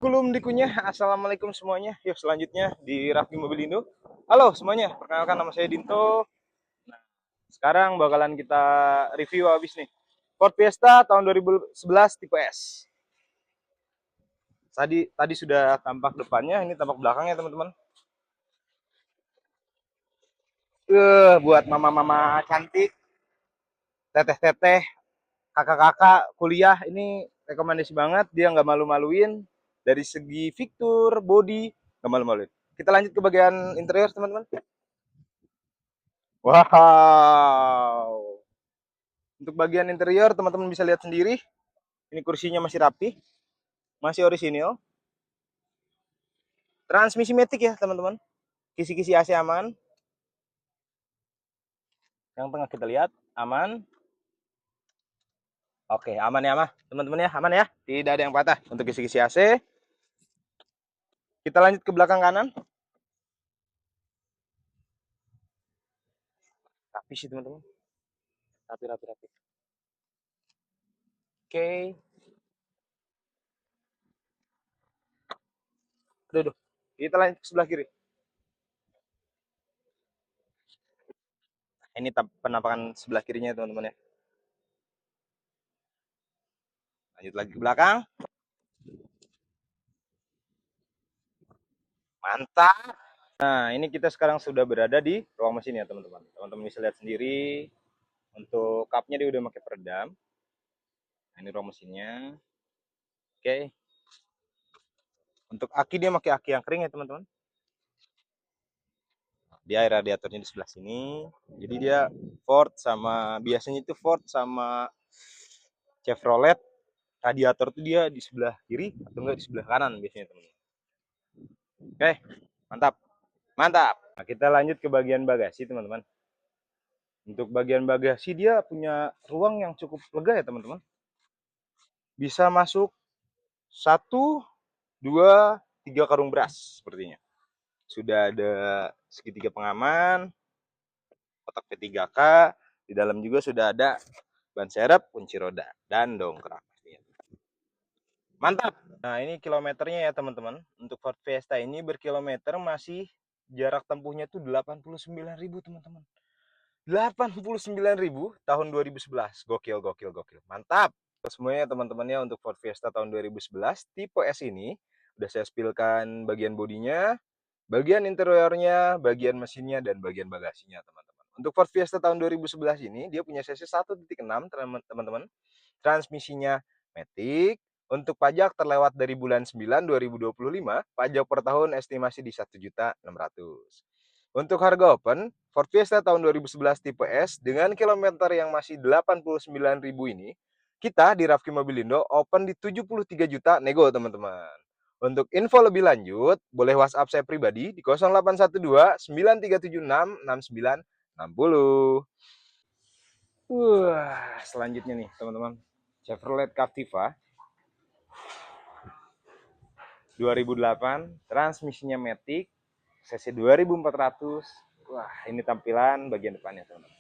Belum dikunyah. Assalamualaikum semuanya. Yuk selanjutnya di Raffi Mobilindo. Halo semuanya, perkenalkan nama saya Dinto. Sekarang bakalan kita review habis nih Ford Fiesta tahun 2011 tipe S. Tadi sudah tampak depannya, ini tampak belakangnya teman-teman. Buat mama-mama cantik, teteh-teteh, kakak-kakak kuliah ini rekomendasi banget. Dia nggak malu-maluin dari segi fitur, body, nggak malu-maluin. Kita lanjut ke bagian interior teman-teman. Wow. Untuk bagian interior teman-teman bisa lihat sendiri. Ini kursinya masih rapi, masih orisinil. Transmisi matic ya teman-teman. Kisi-kisi AC aman. Yang tengah kita lihat aman. Oke, aman ya mah teman-teman ya, aman ya. Tidak ada yang patah untuk kisi-kisi AC. Kita lanjut ke belakang kanan. Rapi sih teman-teman. Rapi. Oke. Aduh. Kita lanjut ke sebelah kiri. Ini penampakan sebelah kirinya teman-teman ya. Lanjut lagi ke belakang. Mantap. Nah, ini kita sekarang sudah berada di ruang mesin ya teman-teman. Teman-teman bisa lihat sendiri. Untuk cupnya dia udah pakai peredam. Nah, ini ruang mesinnya. Oke. Untuk aki dia pakai aki yang kering ya teman-teman. Dia air radiatornya di sebelah sini. Jadi dia Ford sama biasanya itu Ford sama Chevrolet radiator itu dia di sebelah kiri atau enggak di sebelah kanan biasanya teman-teman. Oke, mantap. Mantap. Nah, kita lanjut ke bagian bagasi teman-teman. Untuk bagian bagasi dia punya ruang yang cukup lega ya teman-teman. Bisa masuk 1, 2, 3 karung beras sepertinya. Sudah ada segitiga pengaman, kotak P3K, di dalam juga sudah ada ban serep, kunci roda, dan dongkrak. Mantap. Nah, ini kilometernya ya teman-teman. Untuk Ford Fiesta ini berkilometer masih jarak tempuhnya itu 89.000 teman-teman. 89.000 tahun 2011. Gokil. Mantap. Semuanya teman-temannya untuk Ford Fiesta tahun 2011 tipe S ini udah saya spillkan bagian bodinya, bagian interiornya, bagian mesinnya, dan bagian bagasinya teman-teman. Untuk Ford Fiesta tahun 2011 ini dia punya cc 1.6 teman-teman. Transmisinya matic. Untuk pajak terlewat dari bulan 9 2025, pajak per tahun estimasi di 1.600.000. Untuk harga open, Ford Fiesta tahun 2011 tipe S dengan kilometer yang masih 89.000 ini, kita di Raffi Mobilindo open di 73 juta nego teman-teman. Untuk info lebih lanjut, boleh WhatsApp saya pribadi di 0812 9376 6960. Selanjutnya nih teman-teman, Chevrolet Captiva 2008, transmisinya matic, cc 2400. Wah, ini tampilan bagian depannya teman-teman.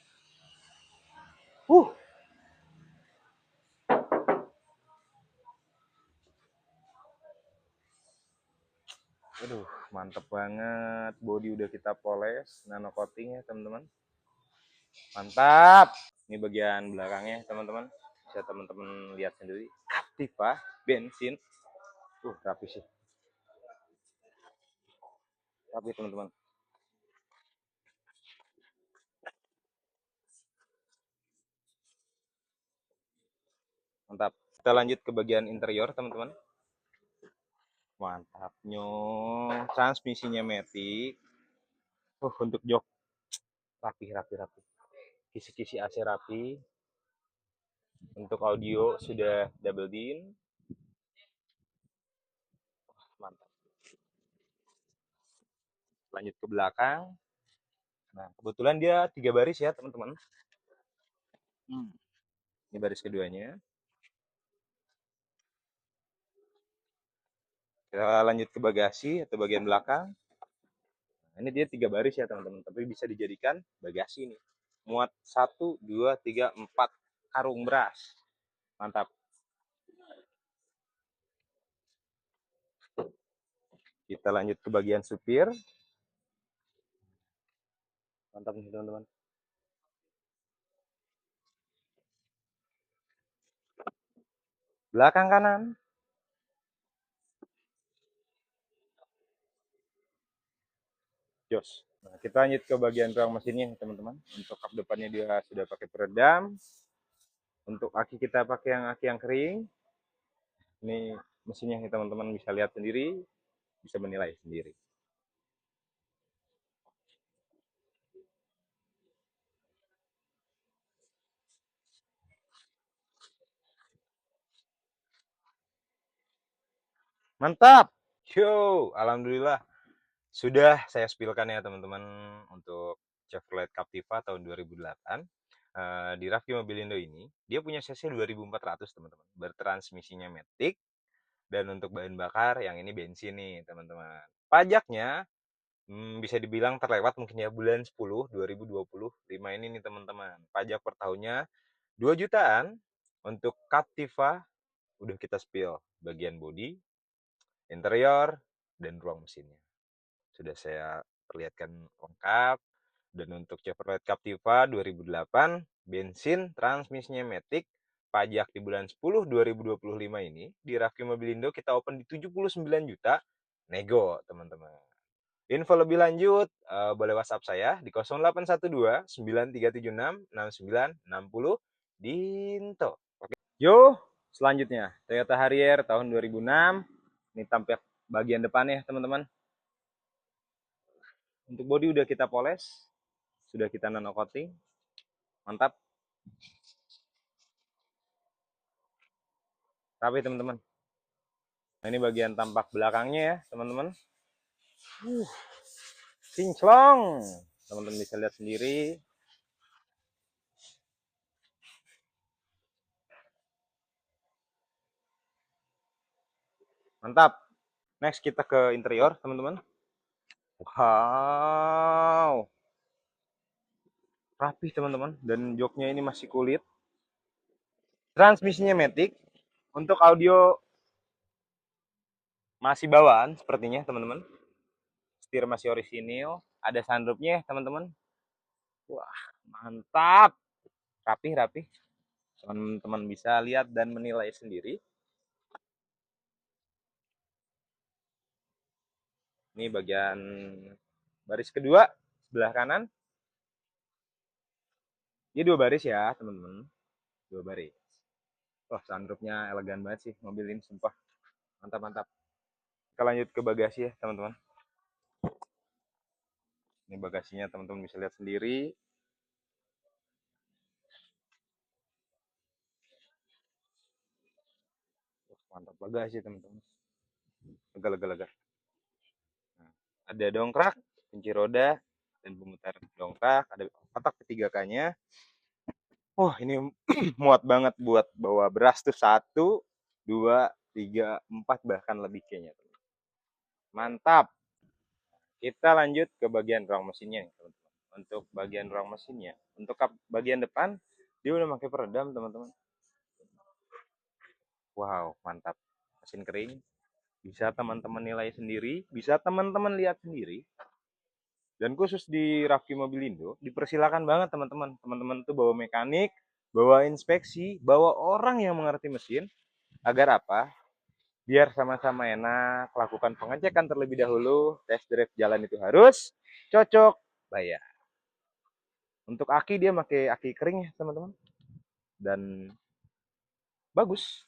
Aduh, mantep banget. Body udah kita poles, nano coating ya teman-teman. Mantap. Ini bagian belakangnya teman-teman. Bisa teman-teman lihat sendiri. Captiva bensin. Rapi sih. Rapi teman-teman. Mantap. Kita lanjut ke bagian interior teman-teman. Mantapnya. Transmisinya matic. Untuk jok rapi. Kisi-kisi AC rapi. Untuk audio sudah double din. Mantap. Lanjut ke belakang. Nah, kebetulan dia 3 baris ya teman-teman. Ini baris keduanya. Kita lanjut ke bagasi atau bagian belakang. Nah, ini dia 3 baris ya teman-teman, tapi bisa dijadikan bagasi nih. Muat 1, 2, 3, 4 karung beras. Mantap. Kita lanjut ke bagian supir. Mantap nih teman-teman. Belakang kanan. Jos. Nah, kita lanjut ke bagian ruang mesinnya teman-teman. Untuk kap depannya dia sudah pakai peredam. Untuk aki kita pakai yang aki yang kering. Ini mesinnya nih teman-teman, bisa lihat sendiri, bisa menilai sendiri. Mantap. Yo, alhamdulillah sudah saya spilkan ya teman-teman untuk Chevrolet Captiva tahun 2008. Di Raffi Mobilindo ini dia punya cc 2400 teman-teman, bertransmisinya matic, dan untuk bahan bakar yang ini bensin nih teman-teman. Pajaknya bisa dibilang terlewat mungkin ya, bulan 10 2025 ini nih teman-teman. Pajak per tahunnya 2 jutaan. Untuk Captiva udah kita spill bagian bodi, interior, dan ruang mesinnya. Sudah saya perlihatkan lengkap. Dan untuk Chevrolet Captiva 2008, bensin, transmisinya matic, pajak di bulan 10 2025 ini, di Raffi Mobilindo kita open di 79 juta, nego teman-teman. Info lebih lanjut boleh WhatsApp saya di 0812 9376 6960 Dinto. Oke. Yo, selanjutnya Toyota Harrier tahun 2006. Ini tampak bagian depannya teman-teman. Untuk bodi udah kita poles, sudah kita nano coating. Mantap. Rapi teman-teman. Nah, ini bagian tampak belakangnya ya teman-teman. Cinclong. Teman-teman bisa lihat sendiri. Mantap. Next kita ke interior teman-teman. Wow. Rapi teman-teman. Dan joknya ini masih kulit. Transmisinya matic. Untuk audio masih bawaan sepertinya teman-teman. Setir masih orisinil. Ada sunroofnya teman-teman. Wah, mantap. Rapi. Teman-teman bisa lihat dan menilai sendiri. Ini bagian baris kedua, sebelah kanan. Ini 2 baris ya teman-teman. 2 baris. Wah, sunroofnya elegan banget sih mobil ini, sumpah. Mantap. Kita lanjut ke bagasi ya teman-teman. Ini bagasinya teman-teman bisa lihat sendiri. Mantap bagasi teman-teman. Lega. Nah, ada dongkrak, kunci roda, dan pemutar dongkrak. Ada kotak P3K-nya. Wah, ini muat banget buat bawa beras tuh 1, 2, 3, 4 bahkan lebih kayaknya. Mantap. Kita lanjut ke bagian ruang mesinnya nih, teman-teman. Untuk bagian ruang mesinnya, untuk bagian depan dia udah pakai peredam teman-teman. Wow, mantap. Mesin kering. Bisa teman-teman nilai sendiri, bisa teman-teman lihat sendiri. Dan khusus di Raffi Mobilindo, dipersilakan banget teman-teman. Teman-teman tuh bawa mekanik, bawa inspeksi, bawa orang yang mengerti mesin. Agar apa? Biar sama-sama enak, lakukan pengecekan terlebih dahulu, test drive jalan itu harus cocok, bayar. Untuk aki dia pakai aki kering ya teman-teman, dan bagus.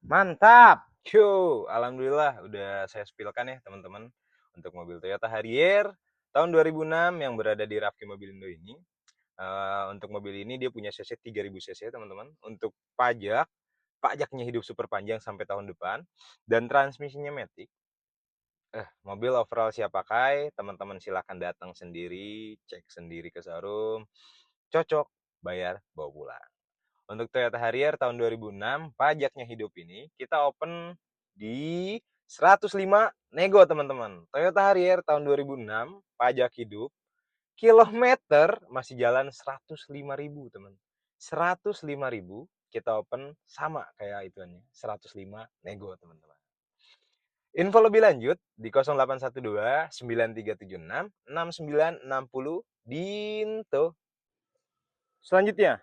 Mantap. Yo, alhamdulillah udah saya spilkan ya teman-teman untuk mobil Toyota Harrier tahun 2006 yang berada di Raffi Mobilindo ini. Untuk mobil ini dia punya cc 3000 cc teman-teman. Untuk pajaknya hidup super panjang sampai tahun depan, dan transmisinya matic. Mobil overall siap pakai, teman-teman silahkan datang sendiri, cek sendiri ke showroom, cocok, bayar, bawa pulang. Untuk Toyota Harrier tahun 2006, pajaknya hidup ini, kita open di 105 nego teman-teman. Toyota Harrier tahun 2006, pajak hidup, kilometer masih jalan 105.000 teman. 105.000, kita open sama kayak ituannya 105 nego teman-teman. Info lebih lanjut di 0812 9376 6960 Dinto. Selanjutnya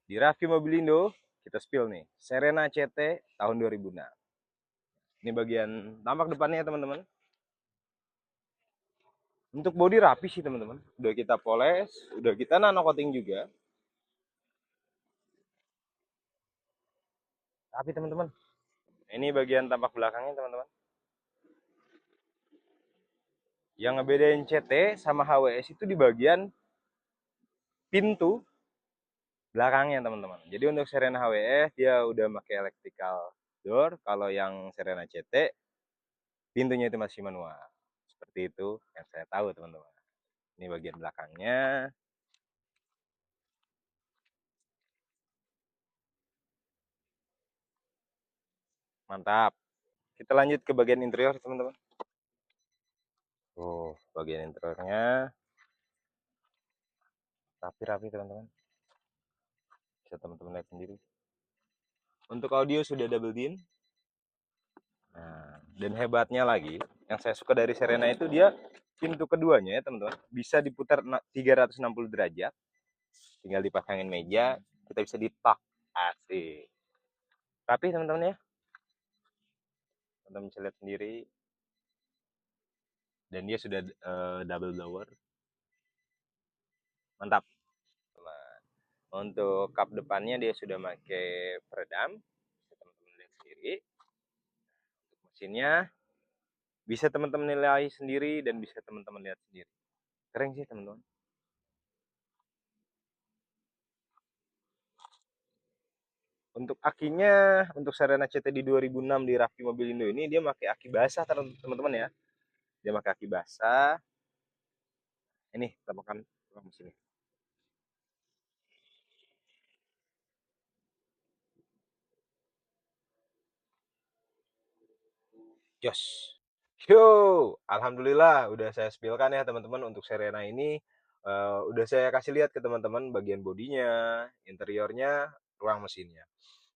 di Raffi Mobilindo kita spill nih Serena CT tahun 2006. Ini bagian tampak depannya ya teman-teman. Untuk bodi rapi sih teman-teman. Udah kita poles, udah kita nano coating juga. Tapi teman-teman, ini bagian tampak belakangnya teman-teman. Yang ngebedain CT sama HWS itu di bagian pintu belakangnya teman-teman. Jadi untuk Serena HWS dia udah pakai electrical door, kalau yang Serena CT pintunya itu masih manual. Seperti itu yang saya tahu teman-teman. Ini bagian belakangnya. Mantap. Kita lanjut ke bagian interior teman-teman. Oh, bagian interiornya rapi-rapi teman-teman. Bisa teman-teman lihat sendiri. Untuk audio sudah double din. Nah, dan hebatnya lagi, yang saya suka dari Serena itu dia pintu keduanya ya teman-teman, bisa diputar 360 derajat. Tinggal dipasangin meja, kita bisa ditak. Asik. Rapi teman-teman ya. Teman-teman bisa lihat sendiri. Dan dia sudah double blower. Mantap. Untuk kap depannya dia sudah pakai peredam. Bisa teman-teman lihat sendiri. Untuk mesinnya bisa teman-teman nilai sendiri dan bisa teman-teman lihat sendiri. Keren sih teman-teman. Untuk akinya, untuk Serena CT di 2006 di Raffi Mobilindo ini dia pakai aki basah teman-teman ya. Dia pakai aki basah. Ini tampakan mesinnya. Jos. Yo, alhamdulillah udah saya spillkan ya teman-teman untuk Serena ini. Udah saya kasih lihat ke teman-teman bagian bodinya, interiornya, ruang mesinnya.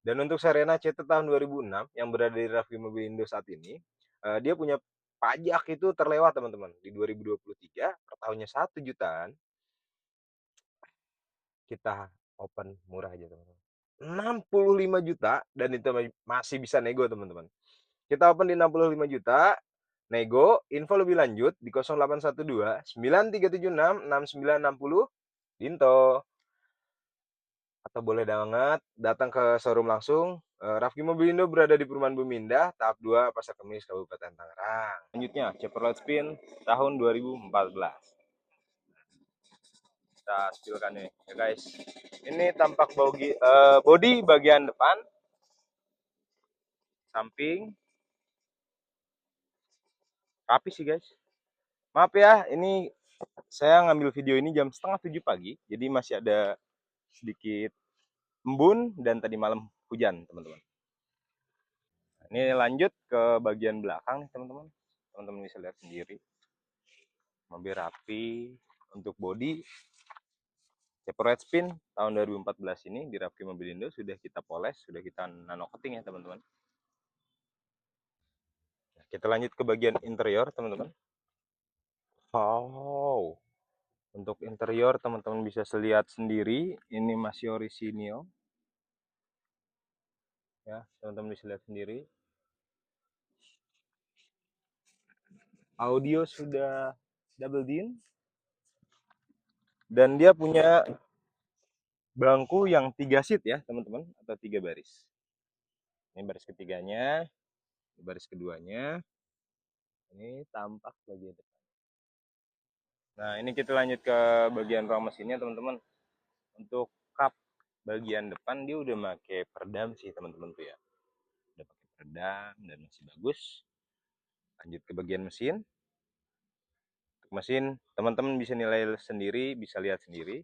Dan untuk Serena CT tahun 2006 yang berada di Raffi Mobilindo saat ini, dia punya pajak itu terlewat teman-teman. Di 2023 per tahunnya 1 jutaan, kita open murah aja teman-teman. 65 juta dan itu masih bisa nego teman-teman. Kita open di 65 juta, nego, info lebih lanjut di 0812 9376 6960 Dinto. Atau boleh banget datang ke showroom langsung. Raffi Mobilindo berada di Perumahan Bumindah, tahap 2, Pasar Kemis, Kabupaten Tangerang. Selanjutnya, Chevrolet Spin tahun 2014. Kita spillkan nih, ya guys. Ini tampak body bagian depan, samping, rapi sih guys. Maaf ya, ini saya ngambil video ini jam setengah 7 pagi, jadi masih ada sedikit embun dan tadi malam hujan teman-teman. Ini lanjut ke bagian belakang nih teman-teman. Teman-teman bisa lihat sendiri. Mobil rapi. Untuk bodi Chevrolet Spin tahun 2014 ini di Raffi Mobilindo sudah kita poles, sudah kita nano coating ya teman-teman. Kita lanjut ke bagian interior teman-teman. Wow. Untuk interior teman-teman bisa lihat sendiri, ini masih orisinil. Ya, teman-teman bisa lihat sendiri. Audio sudah double din. Dan dia punya bangku yang 3 seat ya teman-teman, atau 3 baris. Ini baris ketiganya, baris keduanya. Ini tampak bagian depan. Nah, ini kita lanjut ke bagian ruang mesinnya teman-teman. Untuk kap bagian depan dia udah pakai peredam sih teman-teman tuh ya. Udah pakai peredam dan masih bagus. Lanjut ke bagian mesin. Untuk mesin teman-teman bisa nilai sendiri, bisa lihat sendiri.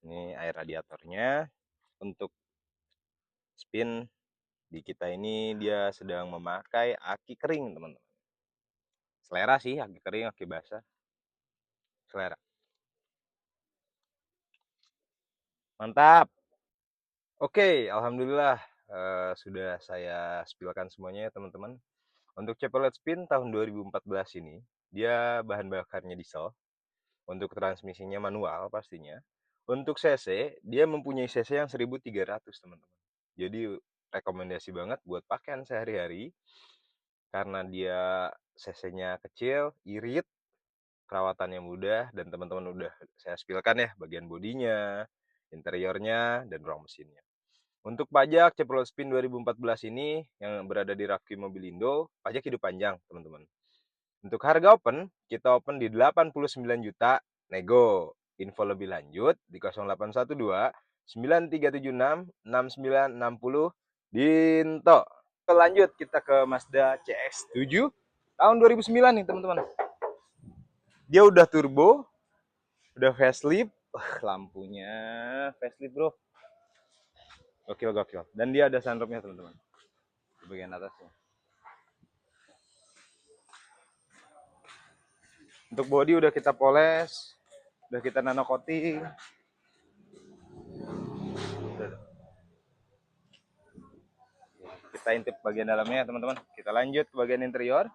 Ini air radiatornya. Untuk spin di kita ini dia sedang memakai aki kering teman-teman. Selera sih, aki kering, aki basah. Selera. Mantap. Oke, alhamdulillah, sudah saya spilkan semuanya ya teman-teman. Untuk Chevrolet Spin tahun 2014 ini, dia bahan bakarnya diesel, untuk transmisinya manual pastinya. Untuk cc, dia mempunyai cc yang 1300 teman-teman. Jadi rekomendasi banget buat pakaian sehari-hari, karena dia cc-nya kecil, irit, perawatannya mudah, dan teman-teman udah saya spilkan ya bagian bodinya, interiornya, dan ruang mesinnya. Untuk pajak Chevrolet Spin 2014 ini yang berada di Rafki Mobilindo, pajak hidup panjang, teman-teman. Untuk harga open, kita open di 89 juta nego. Info lebih lanjut di 0812 9376 6960 Dinto. Lanjut kita ke Mazda CX-7 tahun 2009 nih, teman-teman. Dia udah turbo, udah facelift. Lampunya facelift, bro. Gokil, gokil. Dan dia ada sunroofnya, teman-teman, di bagian atasnya. Untuk body udah kita poles, udah kita nano coating. Kita intip bagian dalamnya, teman-teman. Kita lanjut ke bagian interior.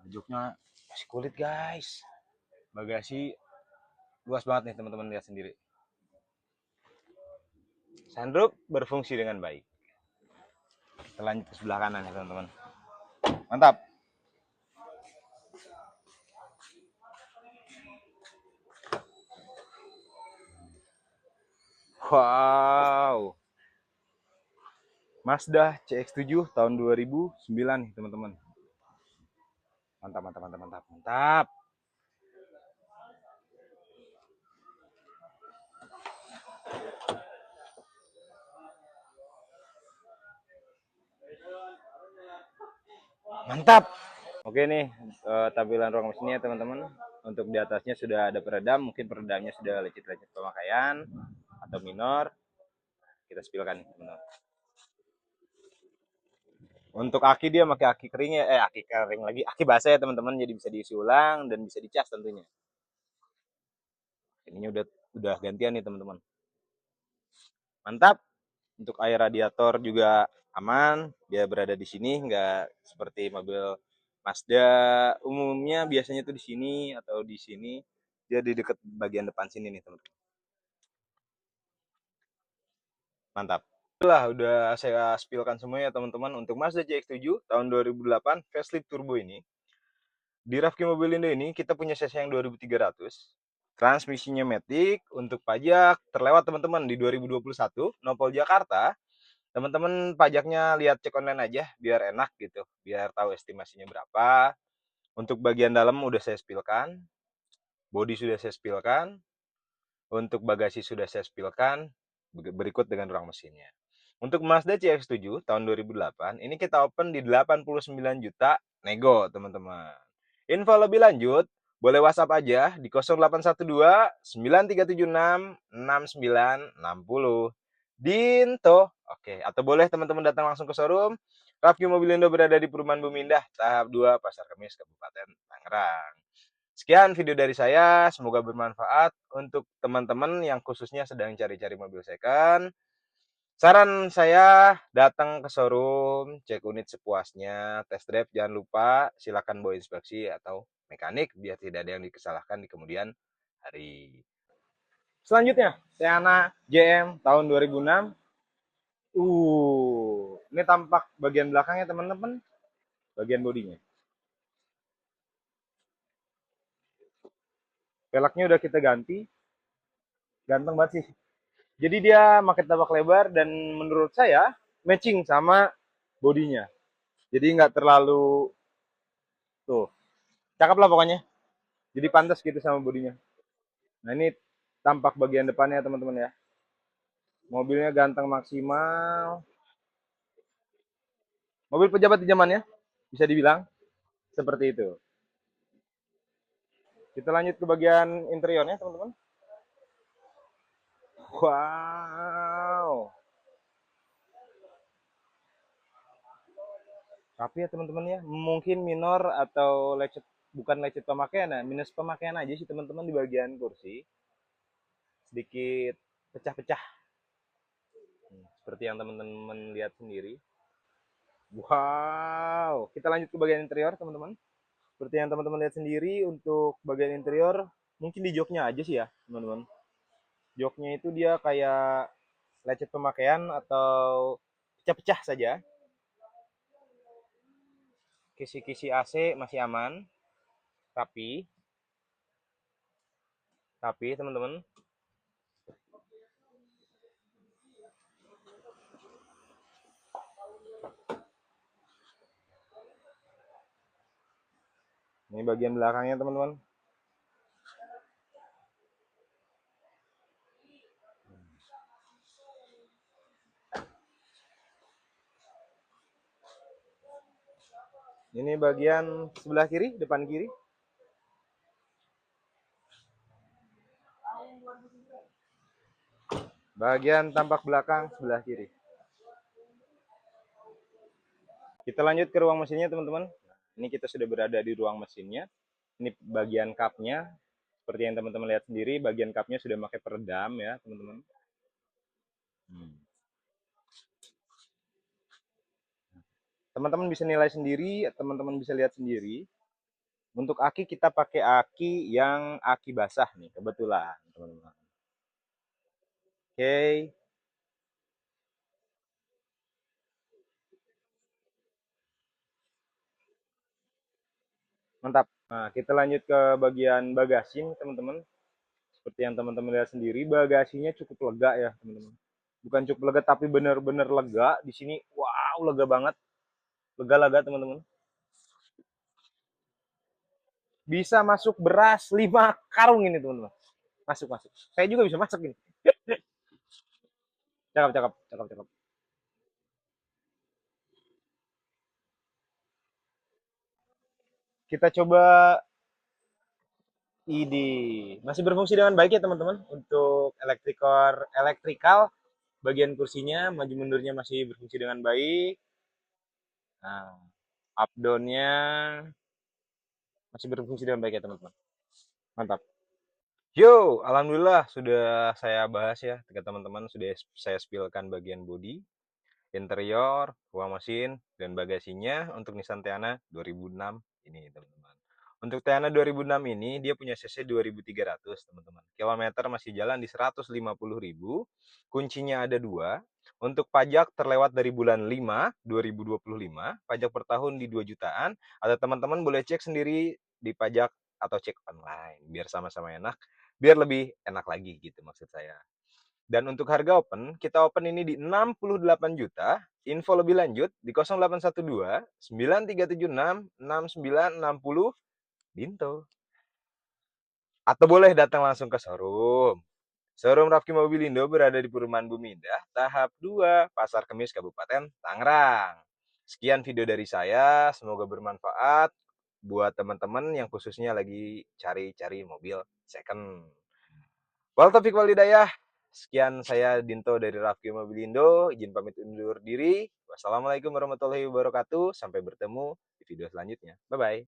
Joknya masih kulit, guys. Bagasi luas banget nih, teman-teman, lihat sendiri. Sunroof berfungsi dengan baik. Kita lanjut ke sebelah kanan ya, teman-teman. Mantap. Wow. Mazda CX-7 tahun 2009 nih, teman-teman. Mantap, mantap, mantap, mantap, mantap. Mantap. Oke nih, tampilan ruang mesinnya, teman-teman. Untuk di atasnya sudah ada peredam, mungkin peredamnya sudah lecet-lecet pemakaian atau minor. Kita spilkan nih, teman-teman. Untuk aki dia pakai aki kering ya, aki kering lagi, aki basah ya, teman-teman. Jadi bisa diisi ulang dan bisa dicas tentunya. Ininya udah gantian nih, teman-teman. Mantap. Untuk air radiator juga aman, dia berada di sini, nggak seperti mobil Mazda umumnya biasanya tuh di sini atau di sini. Dia di dekat bagian depan sini nih, teman-teman. Mantap. Udah saya spilkan semuanya, teman-teman. Untuk Mazda CX-7 tahun 2008 facelift turbo ini, di Rafki Mobilindo ini kita punya cc yang 2300. Transmisinya matic. Untuk pajak terlewat, teman-teman, di 2021 nopol Jakarta. Teman-teman pajaknya lihat cek online aja biar enak gitu, biar tahu estimasinya berapa. Untuk bagian dalam udah saya spilkan, bodi sudah saya spilkan, untuk bagasi sudah saya spilkan, berikut dengan ruang mesinnya. Untuk Mazda CX-7 tahun 2008, ini kita open di 89 juta nego, teman-teman. Info lebih lanjut, boleh WhatsApp aja di 0812 9376 6960 Dinto. Oke, atau boleh teman-teman datang langsung ke showroom. Rafki Mobilindo berada di Perumahan Bumindah, tahap 2, Pasar Kemis, Kabupaten Tangerang. Sekian video dari saya, semoga bermanfaat untuk teman-teman yang khususnya sedang cari-cari mobil second. Saran saya, datang ke showroom, cek unit sepuasnya, test drive jangan lupa, silakan bawa inspeksi atau mekanik biar tidak ada yang dikesalahkan di kemudian hari. Selanjutnya, Seana JM tahun 2006. Ini tampak bagian belakangnya, teman-teman, bagian bodinya. Velgnya udah kita ganti, ganteng banget sih. Jadi dia pakai tabak lebar dan menurut saya matching sama bodinya. Jadi nggak terlalu tuh, cakep lah pokoknya. Jadi pantas gitu sama bodinya. Nah ini tampak bagian depannya, teman-teman ya. Mobilnya ganteng maksimal. Mobil pejabat di zamannya, bisa dibilang seperti itu. Kita lanjut ke bagian interiornya, teman-teman. Wow. Tapi ya, teman-teman ya, mungkin minor atau lecet, bukan lecet pemakaian, minus pemakaian aja sih, teman-teman, di bagian kursi. Sedikit pecah-pecah. Seperti yang teman-teman lihat sendiri. Wow, kita lanjut ke bagian interior, teman-teman. Seperti yang teman-teman lihat sendiri, untuk bagian interior, mungkin di joknya aja sih ya, teman-teman. Joknya itu dia kayak lecet pemakaian atau pecah-pecah saja. Kisi-kisi AC masih aman, rapi. Tapi teman-teman, ini bagian belakangnya teman-teman. Ini bagian sebelah kiri, depan kiri. Bagian tampak belakang sebelah kiri. Kita lanjut ke ruang mesinnya teman-teman. Ini kita sudah berada di ruang mesinnya. Ini bagian cupnya. Seperti yang teman-teman lihat sendiri, bagian cupnya sudah pakai peredam ya teman-teman. Teman-teman bisa nilai sendiri, teman-teman bisa lihat sendiri. Untuk aki kita pakai aki yang aki basah nih, kebetulan teman-teman. Oke, mantap. Nah, kita lanjut ke bagian bagasi teman-teman. Seperti yang teman-teman lihat sendiri, bagasinya cukup lega ya teman-teman. Bukan cukup lega tapi benar-benar lega. Di sini wow, lega banget. Lega-lega teman-teman. Bisa masuk beras 5 karung ini teman-teman. Masuk masuk. Saya juga bisa masuk ini. Cakep cakep cakep cakep. Kita coba ID. Masih berfungsi dengan baik ya teman-teman. Untuk elektrikal bagian kursinya maju mundurnya masih berfungsi dengan baik. Nah, up down-nya masih berfungsi dengan baik ya teman-teman. Mantap. Yo, alhamdulillah sudah saya bahas ya ke teman-teman, sudah saya spillkan bagian bodi, interior, ruang mesin, dan bagasinya untuk Nissan Teana 2006 ini teman-teman. Untuk Teana 2006 ini dia punya cc 2300 teman-teman. Kilometer masih jalan di 150.000. Kuncinya ada dua. Untuk pajak terlewat dari bulan 5 2025, pajak per tahun di 2 jutaan. Atau teman-teman boleh cek sendiri di pajak atau cek online biar sama-sama enak, biar lebih enak lagi gitu maksud saya. Dan untuk harga open, kita open ini di 68 juta. Info lebih lanjut di 0812 9376 6960 Binto. Atau boleh datang langsung ke showroom. Showroom Rafki Mobilindo berada di Perumahan Bumi Indah, tahap 2, Pasar Kemis, Kabupaten Tangerang. Sekian video dari saya, semoga bermanfaat buat teman-teman yang khususnya lagi cari-cari mobil second. Wal Taufik Walhidayah. Sekian saya Dinto dari Rafki Mobilindo. Izin pamit undur diri. Wassalamualaikum warahmatullahi wabarakatuh. Sampai bertemu di video selanjutnya. Bye-bye.